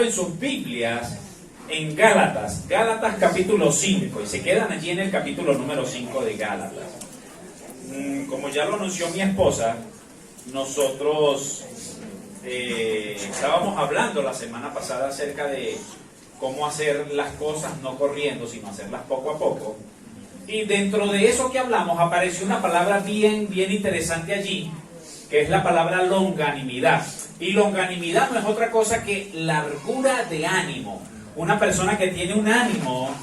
en sus Biblias en Gálatas, Gálatas capítulo 5, y se quedan allí en el capítulo número 5 de Gálatas. Como ya lo anunció mi esposa, nosotros estábamos hablando la semana pasada acerca de cómo hacer las cosas no corriendo, sino hacerlas poco a poco. Y dentro de eso que hablamos apareció una palabra bien interesante allí, que es la palabra longanimidad. Y longanimidad no es otra cosa que largura de ánimo. Una persona que tiene un ánimo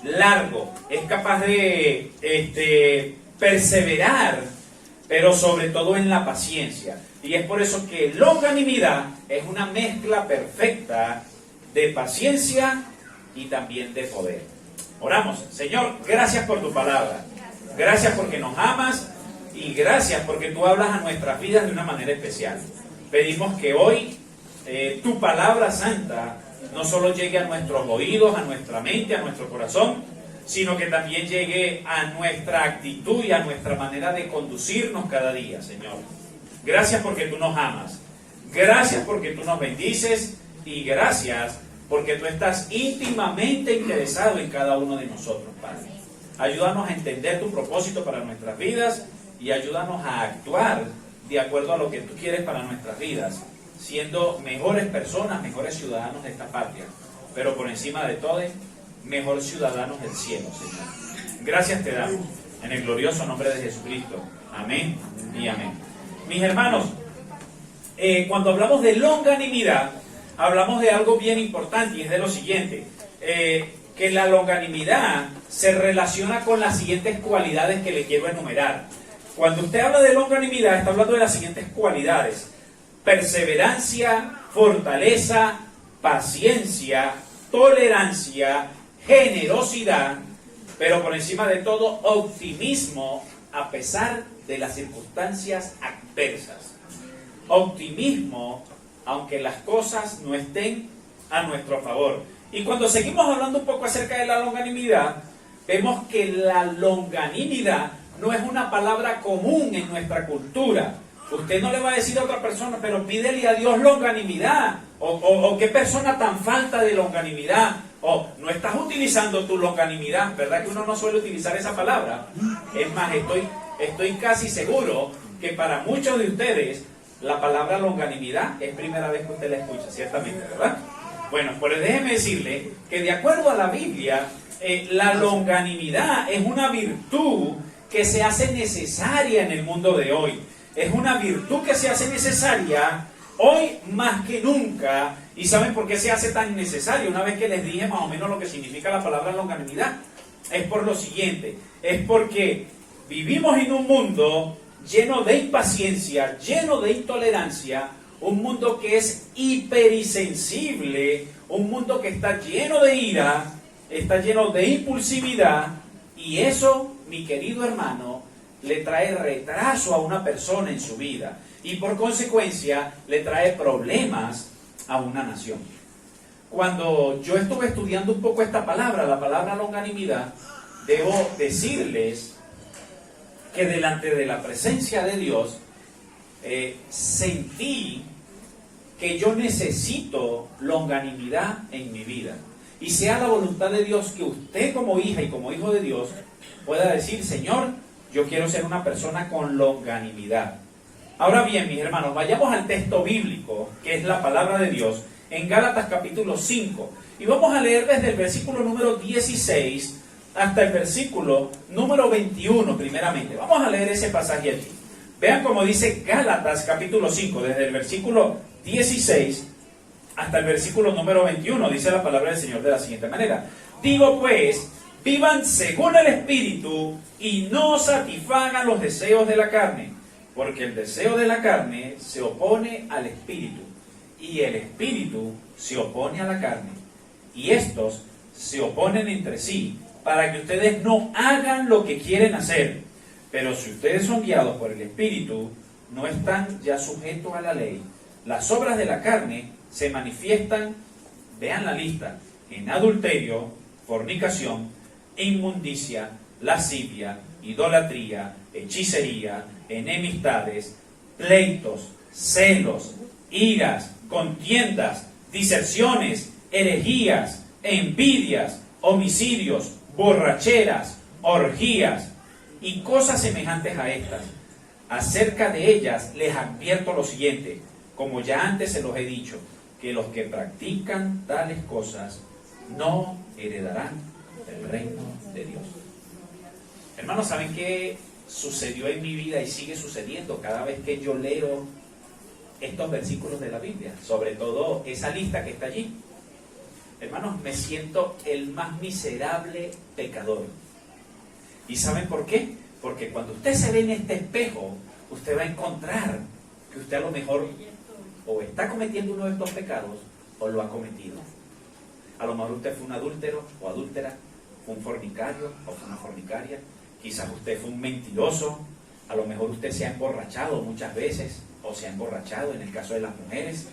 largo, es capaz de perseverar, pero sobre todo en la paciencia. Y es por eso que longanimidad es una mezcla perfecta de paciencia y también de poder. Oramos. Señor, gracias por tu palabra. Gracias porque nos amas y gracias porque tú hablas a nuestras vidas de una manera especial. Pedimos que hoy tu palabra santa no solo llegue a nuestros oídos, a nuestra mente, a nuestro corazón, sino que también llegue a nuestra actitud y a nuestra manera de conducirnos cada día, Señor. Gracias porque tú nos amas. Gracias porque tú nos bendices y gracias porque tú estás íntimamente interesado en cada uno de nosotros, Padre. Ayúdanos a entender tu propósito para nuestras vidas y ayúdanos a actuar de acuerdo a lo que tú quieres para nuestras vidas, siendo mejores personas, mejores ciudadanos de esta patria, pero por encima de todo, mejores ciudadanos del cielo, Señor. Gracias te damos, en el glorioso nombre de Jesucristo. Amén y amén. Mis hermanos, cuando hablamos de longanimidad, hablamos de algo bien importante y es de lo siguiente, que la longanimidad se relaciona con las siguientes cualidades que le quiero enumerar. Cuando usted habla de longanimidad, está hablando de las siguientes cualidades: perseverancia, fortaleza, paciencia, tolerancia, generosidad, pero por encima de todo, optimismo a pesar de las circunstancias adversas. Optimismo aunque las cosas no estén a nuestro favor. Y cuando seguimos hablando un poco acerca de la longanimidad, vemos que la longanimidad no es una palabra común en nuestra cultura. Usted no le va a decir a otra persona, pero pídele a Dios longanimidad, o qué persona tan falta de longanimidad, o no estás utilizando tu longanimidad, ¿verdad que uno no suele utilizar esa palabra? Es más, estoy casi seguro que para muchos de ustedes la palabra longanimidad es primera vez que usted la escucha, ciertamente, ¿verdad? Bueno, pues déjeme decirle que de acuerdo a la Biblia, la longanimidad es una virtud que se hace necesaria en el mundo de hoy. Es una virtud que se hace necesaria hoy más que nunca. ¿Y saben por qué se hace tan necesaria? Una vez que les dije más o menos lo que significa la palabra longanimidad, es por lo siguiente: es porque vivimos en un mundo lleno de impaciencia, lleno de intolerancia, un mundo que es hiperinsensible, un mundo que está lleno de ira, está lleno de impulsividad, y eso, mi querido hermano, le trae retraso a una persona en su vida y por consecuencia le trae problemas a una nación. Cuando yo estuve estudiando un poco esta palabra, la palabra longanimidad, debo decirles que delante de la presencia de Dios sentí que yo necesito longanimidad en mi vida. Y sea la voluntad de Dios que usted como hija y como hijo de Dios pueda decir: Señor, yo quiero ser una persona con longanimidad. Ahora bien, mis hermanos, vayamos al texto bíblico, que es la palabra de Dios, en Gálatas capítulo 5. Y vamos a leer desde el versículo número 16 hasta el versículo número 21 primeramente. Vamos a leer ese pasaje aquí. Vean cómo dice Gálatas capítulo 5, desde el versículo 16 hasta el versículo número 21. Dice la palabra del Señor de la siguiente manera: digo pues, vivan según el Espíritu y no satisfagan los deseos de la carne, porque el deseo de la carne se opone al Espíritu y el Espíritu se opone a la carne, y estos se oponen entre sí, para que ustedes no hagan lo que quieren hacer. Pero si ustedes son guiados por el Espíritu, no están ya sujetos a la ley. Las obras de la carne se manifiestan, vean la lista: en adulterio, fornicación, inmundicia, lascivia, idolatría, hechicería, enemistades, pleitos, celos, iras, contiendas, diserciones, herejías, envidias, homicidios, borracheras, orgías y cosas semejantes a estas. Acerca de ellas les advierto lo siguiente, como ya antes se los he dicho, que los que practican tales cosas no heredarán el reino de Dios. Hermanos, ¿saben qué sucedió en mi vida y sigue sucediendo cada vez que yo leo estos versículos de la Biblia? Sobre todo esa lista que está allí. Hermanos, me siento el más miserable pecador. ¿Y saben por qué? Porque cuando usted se ve en este espejo, usted va a encontrar que usted a lo mejor o está cometiendo uno de estos pecados o lo ha cometido. A lo mejor usted fue un adúltero o adúltera, fue un fornicario o fue una fornicaria, quizás usted fue un mentiroso, a lo mejor usted se ha emborrachado muchas veces o se ha emborrachado en el caso de las mujeres.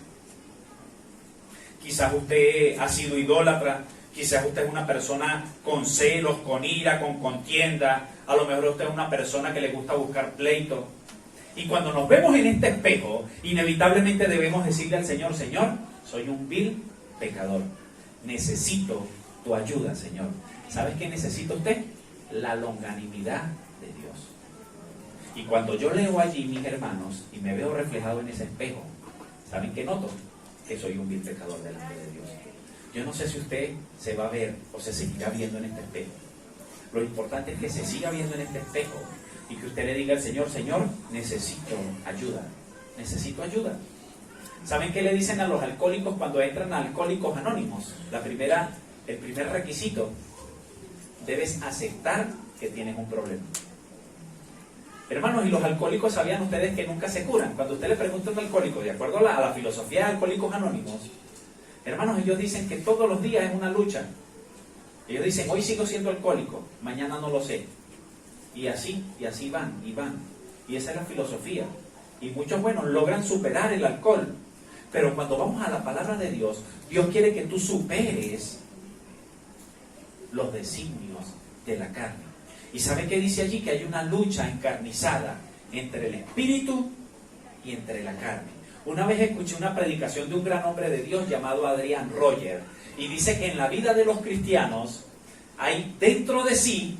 Quizás usted ha sido idólatra, quizás usted es una persona con celos, con ira, con contienda, a lo mejor usted es una persona que le gusta buscar pleito. Y cuando nos vemos en este espejo, inevitablemente debemos decirle al Señor, Señor, soy un vil pecador, necesito tu ayuda, Señor. ¿Sabes qué necesita usted? La longanimidad de Dios. Y cuando yo leo allí, mis hermanos, y me veo reflejado en ese espejo, ¿saben qué noto? Que soy un vil pecador delante de Dios. Yo no sé si usted se va a ver o se seguirá viendo en este espejo. Lo importante es que se siga viendo en este espejo y que usted le diga al Señor, Señor, necesito ayuda, necesito ayuda. ¿Saben qué le dicen a los alcohólicos cuando entran a Alcohólicos Anónimos? El primer requisito, debes aceptar que tienes un problema. Hermanos, y los alcohólicos, ¿sabían ustedes que nunca se curan? Cuando usted le pregunta a un alcohólico, de acuerdo a la filosofía de Alcohólicos Anónimos, hermanos, ellos dicen que todos los días es una lucha. Ellos dicen, hoy sigo siendo alcohólico, mañana no lo sé. Y así van, y van. Y esa es la filosofía. Y muchos, bueno, logran superar el alcohol. Pero cuando vamos a la palabra de Dios, Dios quiere que tú superes los designios de la carne. ¿Y sabe qué dice allí? Que hay una lucha encarnizada entre el espíritu y entre la carne. Una vez escuché una predicación de un gran hombre de Dios llamado Adrian Rogers, y dice que en la vida de los cristianos hay dentro de sí,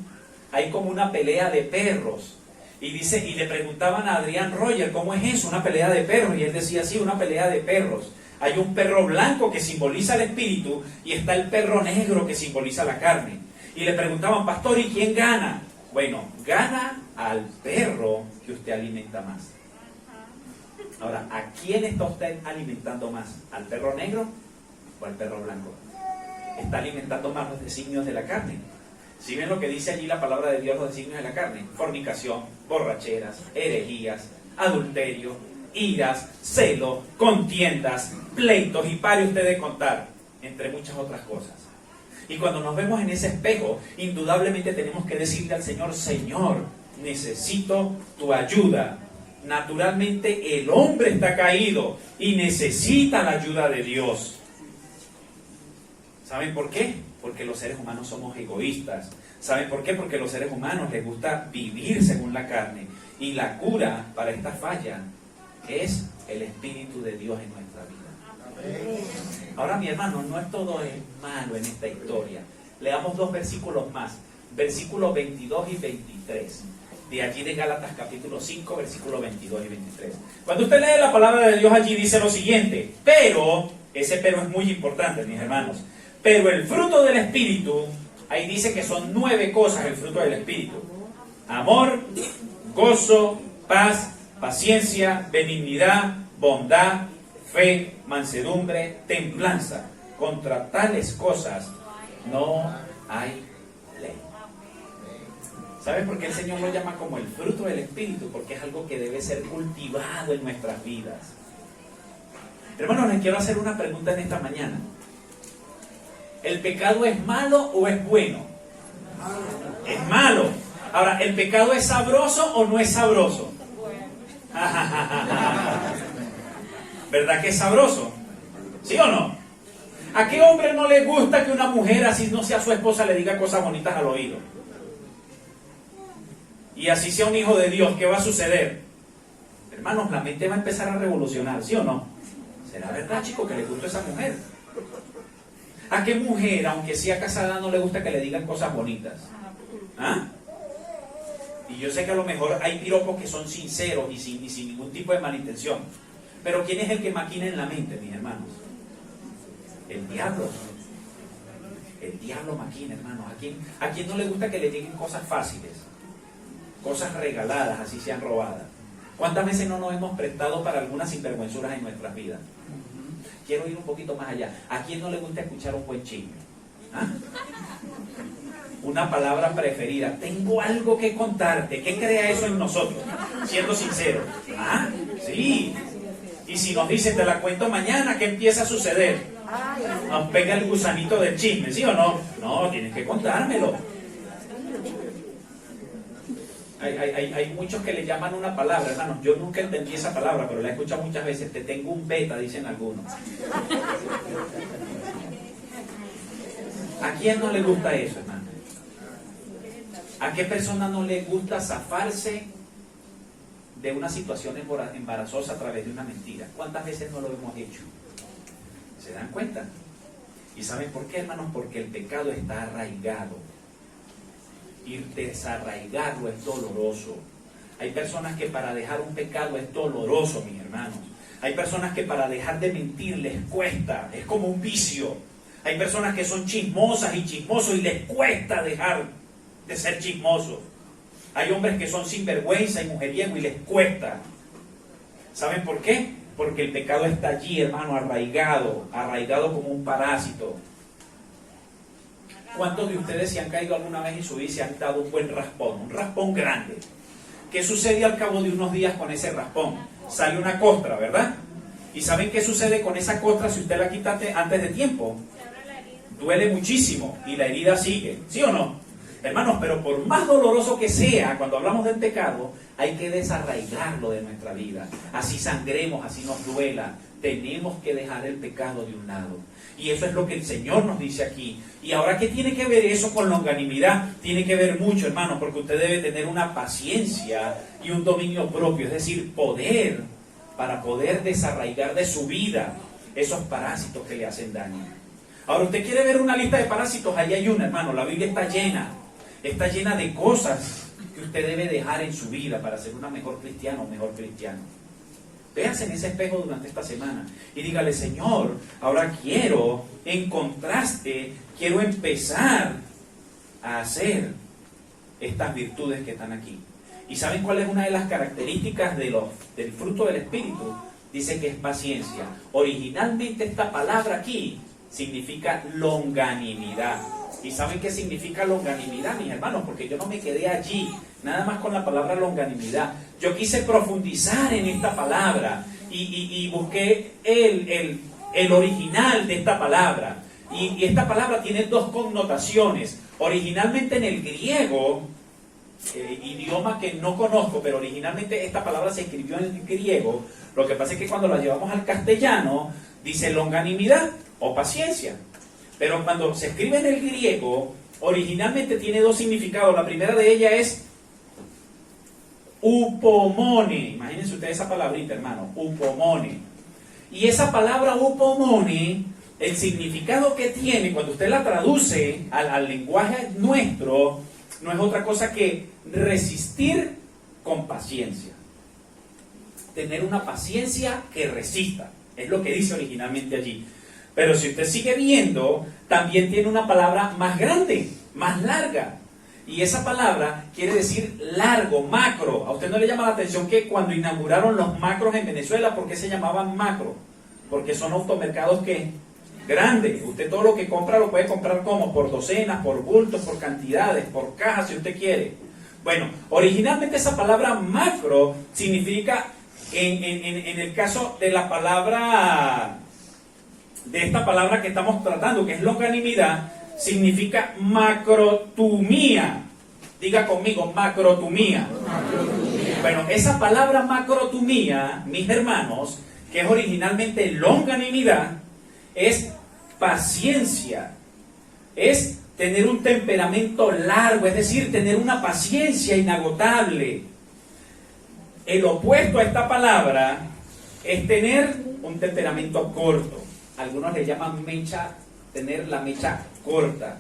hay como una pelea de perros. Y dice, y le preguntaban a Adrian Rogers, ¿cómo es eso? Una pelea de perros. Y él decía, sí, una pelea de perros. Hay un perro blanco que simboliza el espíritu y está el perro negro que simboliza la carne. Y le preguntaban, pastor, ¿y quién gana? Bueno, gana al perro que usted alimenta más. Ahora, ¿a quién está usted alimentando más? ¿Al perro negro o al perro blanco? Está alimentando más los designios de la carne. Si ven lo que dice allí la palabra de Dios, los designios de la carne: fornicación, borracheras, herejías, adulterio, iras, celo, contiendas, pleitos, y pare usted de contar, entre muchas otras cosas. Y cuando nos vemos en ese espejo, indudablemente tenemos que decirle al Señor, Señor, necesito tu ayuda. Naturalmente el hombre está caído y necesita la ayuda de Dios. ¿Saben por qué? Porque los seres humanos somos egoístas. ¿Saben por qué? Porque a los seres humanos les gusta vivir según la carne. Y la cura para esta falla es el Espíritu de Dios en nuestra vida. Ahora, mi hermano, no es todo malo en esta historia. Leamos 2 versículos más. Versículos 22 y 23. De allí de Gálatas capítulo 5, versículos 22 y 23. Cuando usted lee la palabra de Dios allí dice lo siguiente: pero, ese pero es muy importante, mis hermanos. Pero el fruto del Espíritu, ahí dice que son 9 cosas el fruto del Espíritu: amor, gozo, paz, paciencia, benignidad, bondad, fe, mansedumbre, templanza. Contra tales cosas no hay ley. ¿Sabes por qué el Señor lo llama como el fruto del Espíritu? Porque es algo que debe ser cultivado en nuestras vidas. Hermanos, les quiero hacer una pregunta en esta mañana. ¿El pecado es malo o es bueno? Es malo. Ahora, ¿el pecado es sabroso o no es sabroso? ¿Verdad que es sabroso? ¿Sí o no? ¿A qué hombre no le gusta que una mujer, así no sea su esposa, le diga cosas bonitas al oído? Y así sea un hijo de Dios, ¿qué va a suceder? Hermanos, la mente va a empezar a revolucionar, ¿sí o no? ¿Será verdad, chico, que le gusta esa mujer? ¿A qué mujer, aunque sea casada, no le gusta que le digan cosas bonitas? ¿Ah? Y yo sé que a lo mejor hay piropos que son sinceros y sin ningún tipo de malintención. Pero ¿quién es el que maquina en la mente, mis hermanos? El diablo. El diablo maquina, hermanos. ¿A quién no le gusta que le lleguen cosas fáciles? Cosas regaladas, así sean robadas. ¿Cuántas veces no nos hemos prestado para algunas sinvergüenzuras en nuestras vidas? Quiero ir un poquito más allá. ¿A quién no le gusta escuchar un buen chisme? ¿Ah? Una palabra preferida. Tengo algo que contarte. ¿Qué crea eso en nosotros? Siendo sincero. ¿Ah? Sí. Y si nos dicen, te la cuento mañana, ¿qué empieza a suceder? Nos pega el gusanito del chisme, ¿sí o no? No, tienes que contármelo. Hay muchos que le llaman una palabra, hermanos. Yo nunca entendí esa palabra, pero la he escuchado muchas veces. Te tengo un beta, dicen algunos. ¿A quién no le gusta eso, hermano? ¿A qué persona no le gusta zafarse de una situación embarazosa a través de una mentira? ¿Cuántas veces no lo hemos hecho? ¿Se dan cuenta? ¿Y saben por qué, hermanos? Porque el pecado está arraigado. Y desarraigarlo es doloroso. Hay personas que para dejar un pecado es doloroso, mis hermanos. Hay personas que para dejar de mentir les cuesta, es como un vicio. Hay personas que son chismosas y chismosos y les cuesta dejar de ser chismosos. Hay hombres que son sinvergüenza y mujeriego y les cuesta. ¿Saben por qué? Porque el pecado está allí, hermano, arraigado como un parásito. ¿Cuántos de ustedes se han caído alguna vez en su vida y se han dado un buen raspón? Un raspón grande. ¿Qué sucede al cabo de unos días con ese raspón? Sale una costra, ¿verdad? ¿Y saben qué sucede con esa costra si usted la quita antes de tiempo? Duele muchísimo y la herida sigue, ¿sí o no? Hermanos, pero por más doloroso que sea, cuando hablamos del pecado, hay que desarraigarlo de nuestra vida. Así sangremos, así nos duela. Tenemos que dejar el pecado de un lado. Y eso es lo que el Señor nos dice aquí. Y ahora, ¿qué tiene que ver eso con longanimidad? Tiene que ver mucho, hermanos, porque usted debe tener una paciencia y un dominio propio, es decir, poder, para poder desarraigar de su vida esos parásitos que le hacen daño. Ahora, usted quiere ver una lista de parásitos, ahí hay una, hermano. La Biblia está llena de cosas que usted debe dejar en su vida para ser una mejor cristiana o mejor cristiano. Véase en ese espejo durante esta semana y dígale, Señor, ahora quiero, en contraste, quiero empezar a hacer estas virtudes que están aquí. ¿Y saben cuál es una de las características del fruto del Espíritu? Dice que es paciencia. Originalmente esta palabra aquí significa longanimidad. ¿Y saben qué significa longanimidad, mis hermanos? Porque yo no me quedé allí, nada más con la palabra longanimidad. Yo quise profundizar en esta palabra y busqué el original de esta palabra. Y esta palabra tiene dos connotaciones. Originalmente en el griego, idioma que no conozco, pero originalmente esta palabra se escribió en el griego. Lo que pasa es que cuando la llevamos al castellano, dice longanimidad o paciencia. Pero cuando se escribe en el griego, originalmente tiene dos significados. La primera de ellas es upomone. Imagínense ustedes esa palabrita, hermano, upomone. Y esa palabra upomone, el significado que tiene, cuando usted la traduce al lenguaje nuestro, no es otra cosa que resistir con paciencia. Tener una paciencia que resista. Es lo que dice originalmente allí. Pero si usted sigue viendo, también tiene una palabra más grande, más larga. Y esa palabra quiere decir largo, macro. ¿A usted no le llama la atención que cuando inauguraron los macros en Venezuela, por qué se llamaban macro? Porque son automercados que grandes. Usted todo lo que compra lo puede comprar como por docenas, por bultos, por cantidades, por cajas, si usted quiere. Bueno, originalmente esa palabra macro significa, en el caso de la palabra, de esta palabra que estamos tratando, que es longanimidad, significa macrotumía. Diga conmigo, macrotumía. Bueno, esa palabra macrotumía, mis hermanos, que es originalmente longanimidad, es paciencia, es tener un temperamento largo, es decir, tener una paciencia inagotable. El opuesto a esta palabra es tener un temperamento corto. Algunos le llaman tener la mecha corta.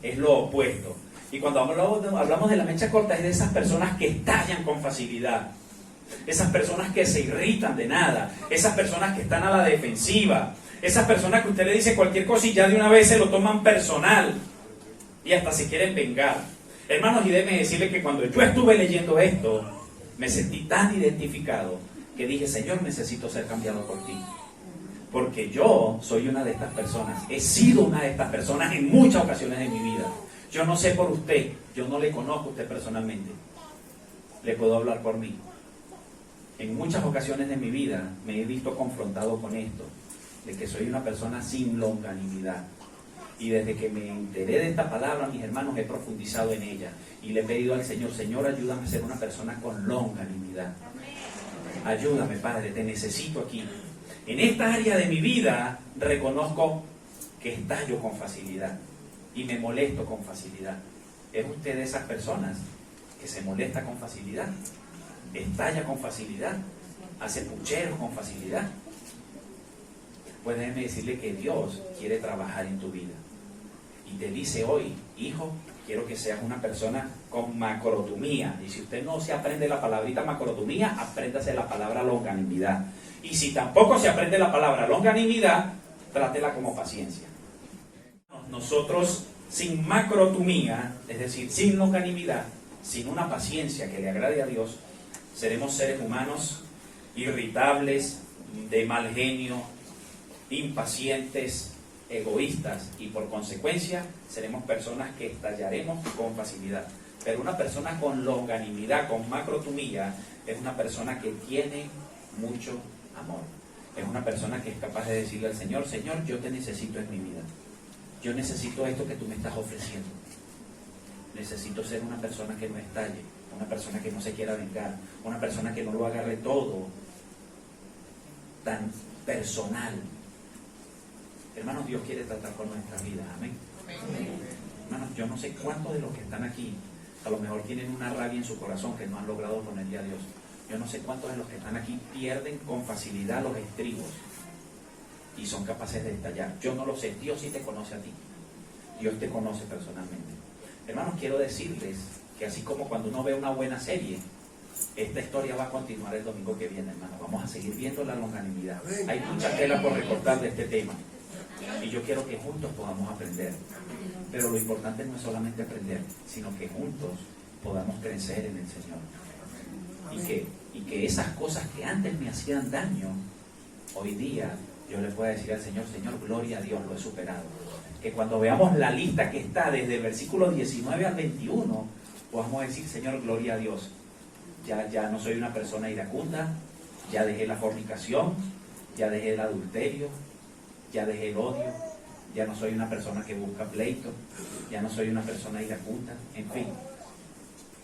Es lo opuesto. Y cuando hablamos de la mecha corta, es de esas personas que estallan con facilidad. Esas personas que se irritan de nada. Esas personas que están a la defensiva. Esas personas que usted le dice cualquier cosa y ya de una vez se lo toman personal. Y hasta se quieren vengar. Hermanos, y déjeme decirle que cuando yo estuve leyendo esto, me sentí tan identificado que dije, Señor, necesito ser cambiado por ti. Porque yo soy una de estas personas. He sido una de estas personas en muchas ocasiones de mi vida. Yo no sé por usted, yo no le conozco a usted personalmente. Le puedo hablar por mí. En muchas ocasiones de mi vida me he visto confrontado con esto, de que soy una persona sin longanimidad. Y desde que me enteré de esta palabra, mis hermanos, he profundizado en ella. Y le he pedido al Señor, Señor, ayúdame a ser una persona con longanimidad. Ayúdame, Padre, te necesito aquí. En esta área de mi vida reconozco que estallo con facilidad y me molesto con facilidad. ¿Es usted de esas personas que se molesta con facilidad? ¿Estalla con facilidad? ¿Hace pucheros con facilidad? Pues déjeme decirle que Dios quiere trabajar en tu vida. Y te dice hoy, hijo, quiero que seas una persona con macrotumía. Y si usted no se aprende la palabrita macrotumía, apréndase la palabra longanimidad. Y si tampoco se aprende la palabra longanimidad, trátela como paciencia. Nosotros sin macrotumía, es decir, sin longanimidad, sin una paciencia que le agrade a Dios, seremos seres humanos irritables, de mal genio, impacientes, egoístas, y por consecuencia seremos personas que estallaremos con facilidad. Pero una persona con longanimidad, con macrotumía, es una persona que tiene mucho amor. Es una persona que es capaz de decirle al Señor, Señor, yo te necesito en mi vida. Yo necesito esto que tú me estás ofreciendo. Necesito ser una persona que no estalle, una persona que no se quiera vengar, una persona que no lo agarre todo tan personal. Hermanos, Dios quiere tratar con nuestras vidas. Amén. Hermanos, yo no sé cuántos de los que están aquí a lo mejor tienen una rabia en su corazón que no han logrado ponerle a Dios. Yo no sé cuántos de los que están aquí pierden con facilidad los estribos y son capaces de estallar. Yo no lo sé. Dios sí te conoce a ti. Dios te conoce personalmente. Hermanos, quiero decirles que así como cuando uno ve una buena serie, esta historia va a continuar el domingo que viene, hermano. Vamos a seguir viendo la longanimidad. Hay mucha tela por recortar de este tema. Y yo quiero que juntos podamos aprender. Pero lo importante no es solamente aprender, sino que juntos podamos crecer en el Señor. Y que esas cosas que antes me hacían daño, hoy día yo le pueda decir al Señor, Señor, gloria a Dios, lo he superado. Que cuando veamos la lista que está desde el versículo 19 al 21, podamos decir, Señor, gloria a Dios. Ya no soy una persona iracunda, ya dejé la fornicación, ya dejé el adulterio, ya dejé el odio, ya no soy una persona que busca pleito, ya no soy una persona iracunda, en fin.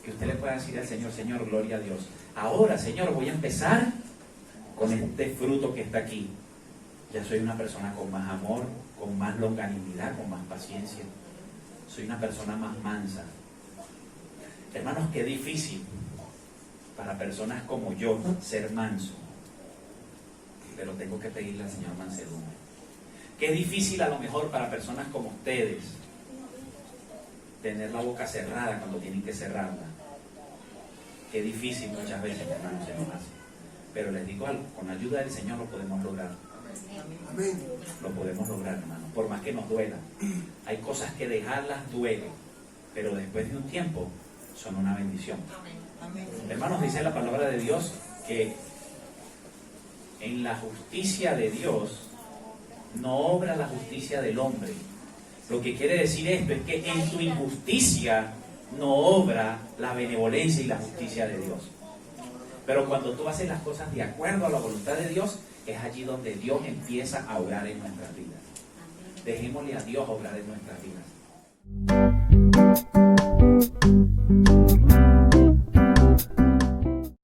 Que usted le pueda decir al Señor, Señor, gloria a Dios. Ahora, Señor, voy a empezar con este fruto que está aquí. Ya soy una persona con más amor, con más longanimidad, con más paciencia. Soy una persona más mansa. Hermanos, qué difícil para personas como yo ser manso. Pero tengo que pedirle al Señor mansedumbre. Qué difícil a lo mejor para personas como ustedes tener la boca cerrada cuando tienen que cerrarla. Qué difícil muchas veces, hermanos, se nos hace. Pero les digo algo, con la ayuda del Señor lo podemos lograr. Amén. Lo podemos lograr, hermanos, por más que nos duela. Hay cosas que dejarlas duele, pero después de un tiempo son una bendición. Amén. Hermanos, dice la palabra de Dios que en la justicia de Dios no obra la justicia del hombre. Lo que quiere decir esto es que en tu injusticia no obra la benevolencia y la justicia de Dios. Pero cuando tú haces las cosas de acuerdo a la voluntad de Dios, es allí donde Dios empieza a obrar en nuestras vidas. Dejémosle a Dios obrar en nuestras vidas.